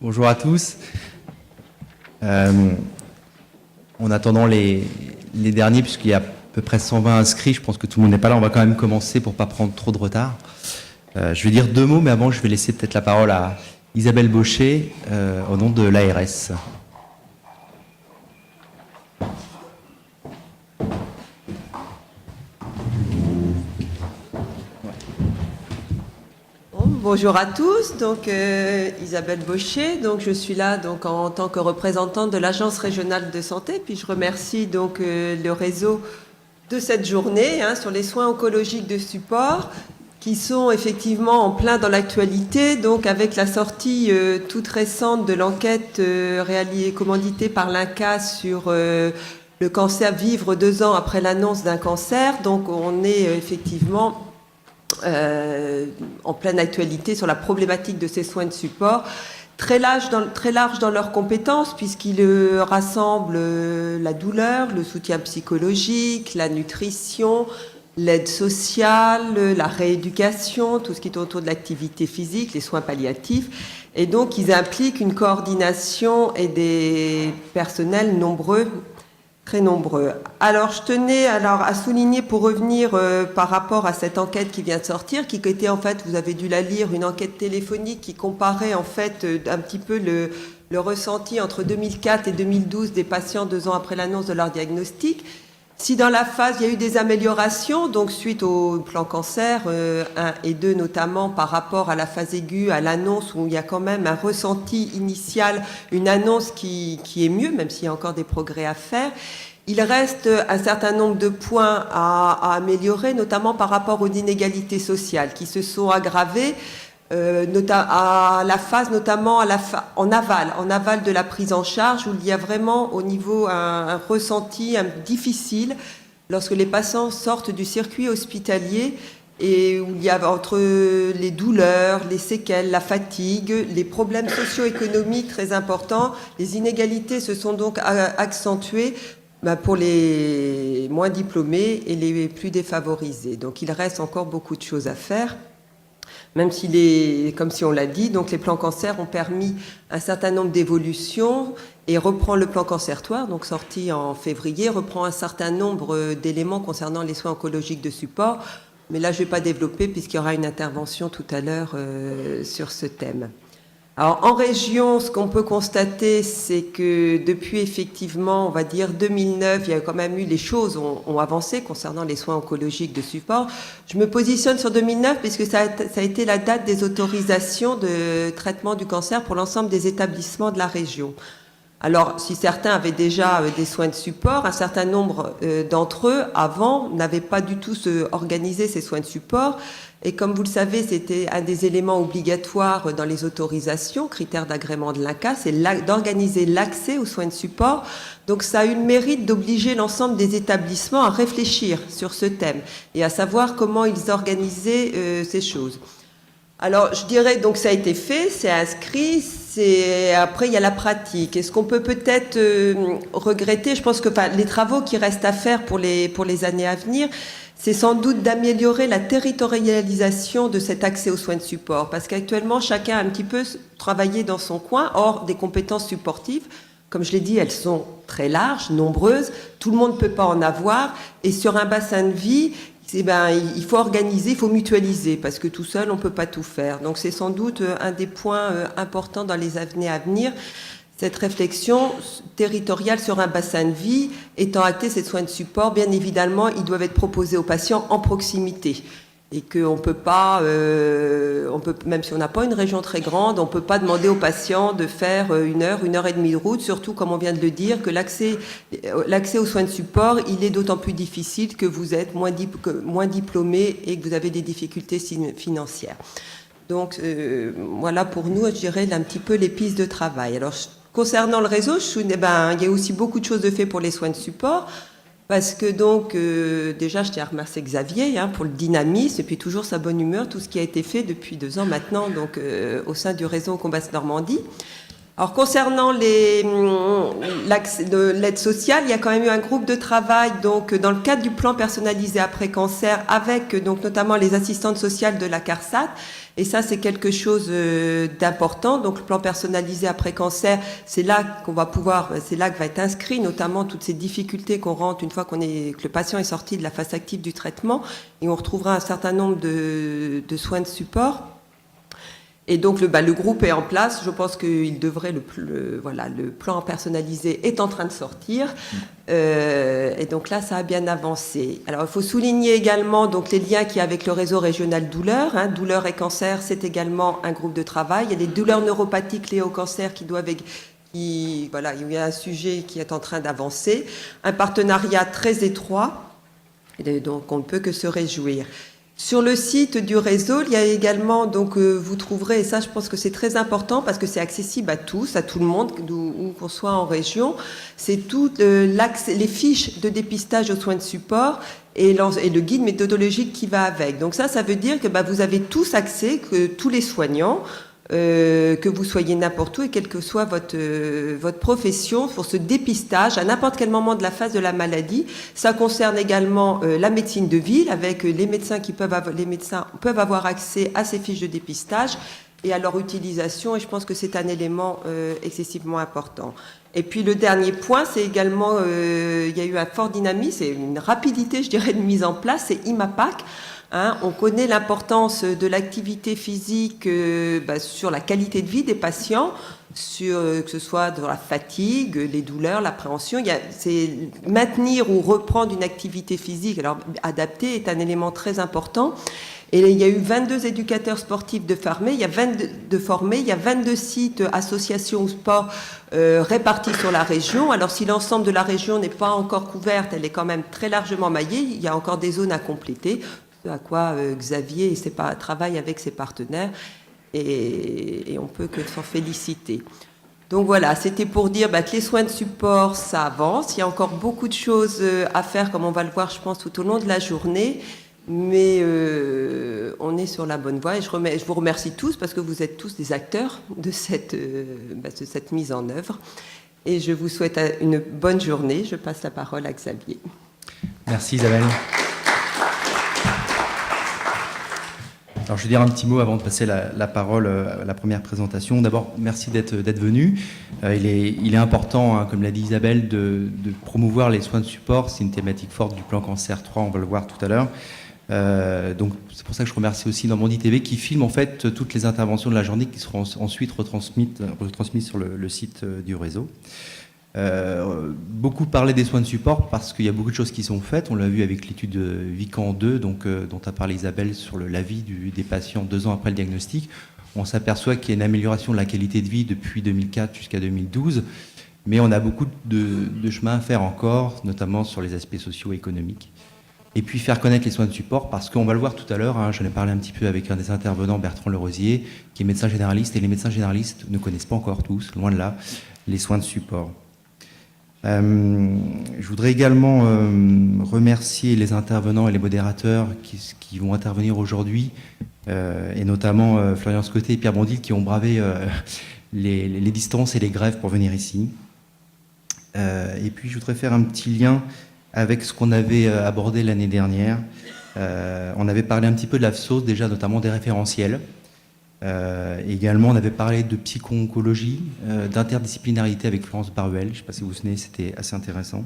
Bonjour à tous. En attendant les derniers, puisqu'il y a à peu près 120 inscrits, je pense que tout le monde n'est pas là, on va quand même commencer pour ne pas prendre trop de retard. Je vais dire deux mots, mais avant je vais laisser peut-être la parole à Isabelle Baucher, au nom de l'ARS. Bonjour à tous, donc Isabelle Baucher, donc je suis là donc en tant que représentante de l'Agence régionale de santé, puis je remercie donc le réseau de cette journée sur les soins oncologiques de support qui sont effectivement en plein dans l'actualité, donc avec la sortie toute récente de l'enquête commanditée par l'INCa sur le cancer, vivre 2 ans après l'annonce d'un cancer, donc on est effectivement en pleine actualité sur la problématique de ces soins de support, très large dans leurs compétences, puisqu'ils rassemblent la douleur, le soutien psychologique, la nutrition, l'aide sociale, la rééducation, tout ce qui est autour de l'activité physique, les soins palliatifs. Et donc, ils impliquent une coordination et des personnels nombreux, très nombreux. Alors, je tenais à souligner, pour revenir par rapport à cette enquête qui vient de sortir, qui était en fait, vous avez dû la lire, une enquête téléphonique qui comparait en fait un petit peu le ressenti entre 2004 et 2012 des patients 2 ans après l'annonce de leur diagnostic. Si dans la phase, il y a eu des améliorations, donc suite au plan cancer 1 et 2 notamment par rapport à la phase aiguë, à l'annonce où il y a quand même un ressenti initial, une annonce qui est mieux, même s'il y a encore des progrès à faire. Il reste un certain nombre de points à améliorer, notamment par rapport aux inégalités sociales qui se sont aggravées. À la phase, notamment en aval de la prise en charge, où il y a vraiment au niveau un ressenti difficile lorsque les patients sortent du circuit hospitalier et où il y a entre les douleurs, les séquelles, la fatigue, les problèmes socio-économiques très importants. Les inégalités se sont donc accentuées pour les moins diplômés et les plus défavorisés. Donc il reste encore beaucoup de choses à faire. Même comme si on l'a dit, donc les plans cancer ont permis un certain nombre d'évolutions et reprend le plan Cancertoire, donc sorti en février, reprend un certain nombre d'éléments concernant les soins oncologiques de support. Mais là, je ne vais pas développer puisqu'il y aura une intervention tout à l'heure sur ce thème. Alors, en région, ce qu'on peut constater, c'est que depuis, effectivement, on va dire 2009, il y a quand même eu, les choses ont avancé concernant les soins oncologiques de support. Je me positionne sur 2009 puisque ça a été la date des autorisations de traitement du cancer pour l'ensemble des établissements de la région. Alors, si certains avaient déjà des soins de support, un certain nombre d'entre eux, avant, n'avaient pas du tout organisé ces soins de support. Et comme vous le savez, c'était un des éléments obligatoires dans les autorisations, critères d'agrément de l'INCa, c'est d'organiser l'accès aux soins de support. Donc ça a eu le mérite d'obliger l'ensemble des établissements à réfléchir sur ce thème et à savoir comment ils organisaient ces choses. Alors, je dirais, donc ça a été fait, c'est inscrit, après il y a la pratique. Est-ce qu'on peut peut-être regretter, je pense que les travaux qui restent à faire pour les années à venir, c'est sans doute d'améliorer la territorialisation de cet accès aux soins de support, parce qu'actuellement, chacun a un petit peu travaillé dans son coin, hors des compétences supportives. Comme je l'ai dit, elles sont très larges, nombreuses, tout le monde ne peut pas en avoir, et sur un bassin de vie, il faut organiser, il faut mutualiser, parce que tout seul, on ne peut pas tout faire. Donc c'est sans doute un des points importants dans les années à venir, cette réflexion territoriale sur un bassin de vie. Étant acté ces soins de support, bien évidemment, ils doivent être proposés aux patients en proximité. Et qu'on peut pas, même si on n'a pas une région très grande, on ne peut pas demander aux patients de faire 1 heure, 1 heure et demie de route, surtout, comme on vient de le dire, que l'accès aux soins de support, il est d'autant plus difficile que vous êtes moins diplômé et que vous avez des difficultés financières. Donc, voilà pour nous, je dirais, un petit peu les pistes de travail. Alors, concernant le réseau, il y a aussi beaucoup de choses de fait pour les soins de support. Parce que donc, déjà, je tiens à remercier Xavier pour le dynamisme et puis toujours sa bonne humeur, tout ce qui a été fait depuis 2 ans maintenant, donc au sein du réseau Combass Normandie. Alors concernant l'aide sociale, il y a quand même eu un groupe de travail donc dans le cadre du plan personnalisé après cancer avec donc notamment les assistantes sociales de la CARSAT. Et ça, c'est quelque chose d'important. Donc, le plan personnalisé après cancer, c'est là que va être inscrit notamment toutes ces difficultés qu'on rentre une fois que le patient est sorti de la phase active du traitement, et on retrouvera un certain nombre de soins de support. Et donc le groupe est en place. Je pense qu'il devrait le plan personnalisé est en train de sortir. Et donc là, ça a bien avancé. Alors il faut souligner également donc les liens qu'il y a avec le réseau régional douleur. Douleur et cancer, c'est également un groupe de travail. Il y a des douleurs neuropathiques liées au cancer il y a un sujet qui est en train d'avancer. Un partenariat très étroit. Et donc on ne peut que se réjouir. Sur le site du réseau, il y a également, donc vous trouverez, et ça je pense que c'est très important parce que c'est accessible à tous, à tout le monde, où qu'on soit en région, c'est tout les fiches de dépistage aux soins de support et le guide méthodologique qui va avec. Donc ça veut dire que vous avez tous accès, que tous les soignants, que vous soyez n'importe où et quelle que soit votre profession, pour ce dépistage à n'importe quel moment de la phase de la maladie. Ça concerne également la médecine de ville avec les médecins peuvent avoir accès à ces fiches de dépistage et à leur utilisation, et je pense que c'est un élément excessivement important. Et puis le dernier point, c'est également il y a eu un fort dynamisme et une rapidité, je dirais, de mise en place, c'est IMAPAC. On connaît l'importance de l'activité physique sur la qualité de vie des patients, que ce soit dans la fatigue, les douleurs, l'appréhension. C'est maintenir ou reprendre une activité physique adaptée est un élément très important. Et il y a eu 22 éducateurs sportifs formés, il y a 22 sites associations ou sport répartis sur la région. Alors si l'ensemble de la région n'est pas encore couverte, elle est quand même très largement maillée, il y a encore des zones à compléter, à quoi Xavier travaille avec ses partenaires, et on peut que s'en féliciter. Donc voilà, c'était pour dire que les soins de support, ça avance. Il y a encore beaucoup de choses à faire, comme on va le voir, je pense, tout au long de la journée. Mais on est sur la bonne voie, et je vous remercie tous parce que vous êtes tous des acteurs de cette mise en œuvre. Et je vous souhaite une bonne journée. Je passe la parole à Xavier. Merci Isabelle. Alors, je vais dire un petit mot avant de passer la parole à la première présentation. D'abord, merci d'être venu. Il est important, comme l'a dit Isabelle, de promouvoir les soins de support. C'est une thématique forte du plan Cancer 3, on va le voir tout à l'heure. Donc, c'est pour ça que je remercie aussi Normandie TV qui filme en fait toutes les interventions de la journée qui seront ensuite retransmises sur le site du réseau. Beaucoup parlé des soins de support parce qu'il y a beaucoup de choses qui sont faites. On l'a vu avec l'étude Vican 2, dont a parlé Isabelle, sur l'avis des patients 2 ans après le diagnostic. On s'aperçoit qu'il y a une amélioration de la qualité de vie depuis 2004 jusqu'à 2012, mais on a beaucoup de chemin à faire encore, notamment sur les aspects socio-économiques. Et puis faire connaître les soins de support, parce qu'on va le voir tout à l'heure, j'en ai parlé un petit peu avec un des intervenants, Bertrand Lerosier, qui est médecin généraliste, et les médecins généralistes ne connaissent pas encore tous, loin de là, les soins de support. Je voudrais également remercier les intervenants et les modérateurs qui vont intervenir aujourd'hui, et notamment Florian Scotté et Pierre Bondil qui ont bravé les distances et les grèves pour venir ici. Et puis je voudrais faire un petit lien avec ce qu'on avait abordé l'année dernière. On avait parlé un petit peu de la sauce déjà, notamment des référentiels. Également, on avait parlé de psycho-oncologie, d'interdisciplinarité avec Florence Baruel. Je ne sais pas si vous vous souvenez, c'était assez intéressant.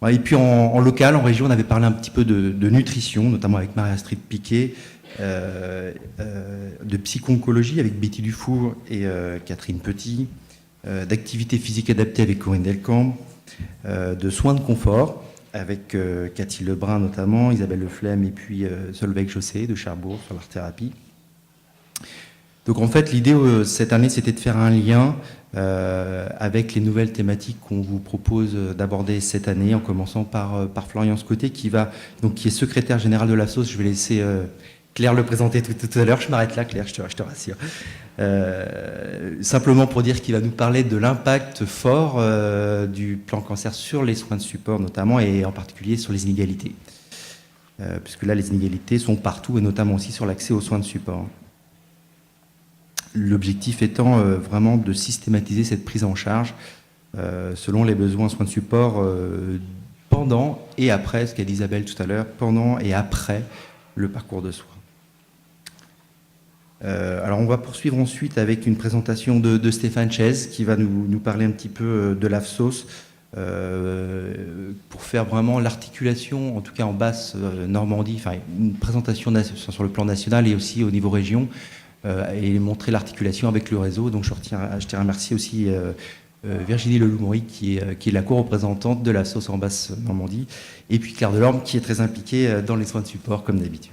Et puis en local, en région, on avait parlé un petit peu de nutrition, notamment avec Marie-Astrid Piquet, de psycho-oncologie avec Betty Dufour et Catherine Petit, d'activité physique adaptée avec Corinne Delcambre, de soins de confort avec Cathy Lebrun notamment, Isabelle Leflemme et puis Solveig Jossé de Cherbourg sur l'art-thérapie. Donc en fait, l'idée cette année, c'était de faire un lien avec les nouvelles thématiques qu'on vous propose d'aborder cette année, en commençant par Florian Scotté, qui est secrétaire général de la SOS. Je vais laisser Claire le présenter tout à l'heure. Je m'arrête là, Claire, je te rassure. Simplement pour dire qu'il va nous parler de l'impact fort du plan cancer sur les soins de support notamment, et en particulier sur les inégalités. Puisque là, les inégalités sont partout, et notamment aussi sur l'accès aux soins de support. L'objectif étant vraiment de systématiser cette prise en charge selon les besoins en soins de support pendant et après, ce qu'a dit Isabelle tout à l'heure, pendant et après le parcours de soins. Alors on va poursuivre ensuite avec une présentation de Stéphane Chaise qui va nous parler un petit peu de l'AFSOS pour faire vraiment l'articulation, en tout cas en basse Normandie, enfin une présentation sur le plan national et aussi au niveau région, et montrer l'articulation avec le réseau. Donc je tiens à remercier aussi Virginie Leloup-Maury qui est la co-représentante de l'AFSOS en basse Normandie, et puis Claire Delorme qui est très impliquée dans les soins de support comme d'habitude.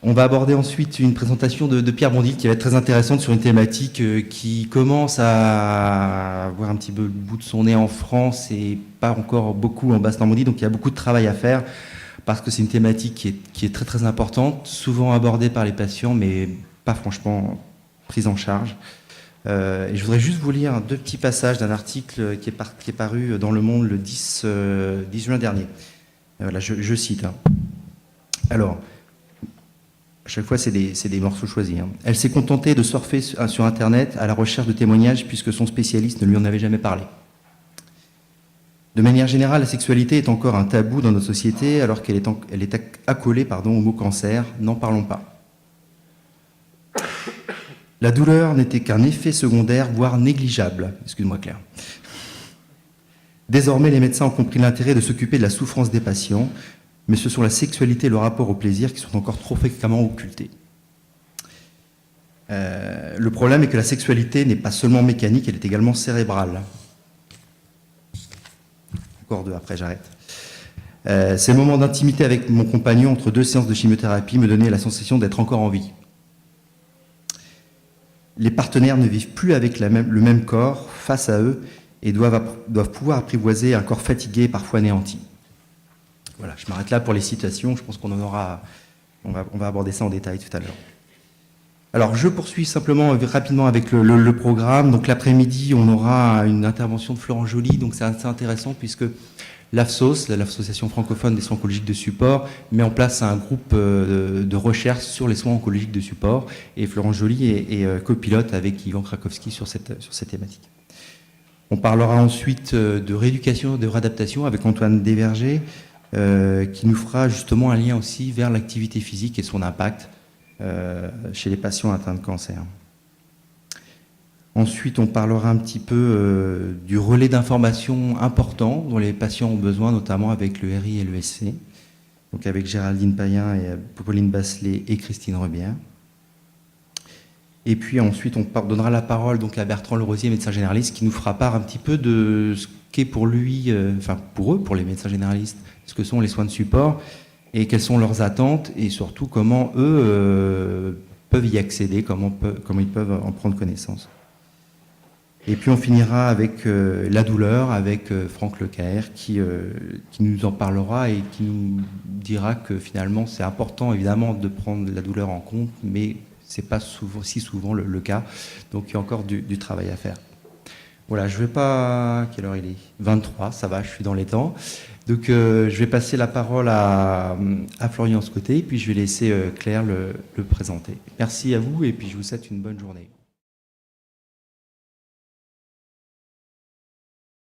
On va aborder ensuite une présentation de Pierre Bondil qui va être très intéressante sur une thématique qui commence à avoir un petit peu le bout de son nez en France et pas encore beaucoup en Basse-Normandie. Donc il y a beaucoup de travail à faire parce que c'est une thématique qui est très très importante, souvent abordée par les patients mais pas franchement prise en charge. Et je voudrais juste vous lire deux petits passages d'un article qui est paru dans Le Monde le 10 juin dernier. Voilà, je cite. Alors, à chaque fois, c'est des morceaux choisis. Elle s'est contentée de surfer sur Internet à la recherche de témoignages puisque son spécialiste ne lui en avait jamais parlé. De manière générale, la sexualité est encore un tabou dans notre société alors qu'elle est accolée au mot cancer. N'en parlons pas. La douleur n'était qu'un effet secondaire, voire négligeable. Excuse-moi Claire. Désormais, les médecins ont compris l'intérêt de s'occuper de la souffrance des patients, mais ce sont la sexualité et le rapport au plaisir qui sont encore trop fréquemment occultés. Le problème est que la sexualité n'est pas seulement mécanique, elle est également cérébrale. Encore deux, après j'arrête. Ces moments d'intimité avec mon compagnon entre deux séances de chimiothérapie me donnaient la sensation d'être encore en vie. Les partenaires ne vivent plus avec le même corps face à eux et doivent pouvoir apprivoiser un corps fatigué et parfois anéanti. Voilà, je m'arrête là pour les citations, je pense qu'on va aborder ça en détail tout à l'heure. Alors, je poursuis simplement rapidement avec le programme. Donc, l'après-midi, on aura une intervention de Florent Joly, donc c'est assez intéressant puisque l'AFSOS, l'Association francophone des soins oncologiques de support, met en place un groupe de recherche sur les soins oncologiques de support, et Florent Joly est copilote avec Yvan Krakowski sur cette thématique. On parlera ensuite de rééducation et de réadaptation avec Antoine Desvergers, qui nous fera justement un lien aussi vers l'activité physique et son impact chez les patients atteints de cancer. Ensuite, on parlera un petit peu du relais d'information important dont les patients ont besoin, notamment avec le RI et le SC, donc avec Géraldine Payen et Pauline Basselet et Christine Rebière. Et puis ensuite, on donnera la parole donc à Bertrand Lerosier, médecin généraliste, qui nous fera part un petit peu de ce qu'est pour lui, enfin pour eux, pour les médecins généralistes, ce que sont les soins de support et quelles sont leurs attentes et surtout comment eux peuvent y accéder, comment ils peuvent en prendre connaissance. Et puis on finira avec la douleur, avec Franck Lecaer qui nous en parlera et qui nous dira que finalement c'est important évidemment de prendre la douleur en compte, mais c'est pas si souvent le cas, donc il y a encore du travail à faire. Voilà, je vais pas... Quelle heure il est ? 23, ça va, je suis dans les temps. Donc je vais passer la parole à Florian Scotté, puis je vais laisser Claire le présenter. Merci à vous et puis je vous souhaite une bonne journée.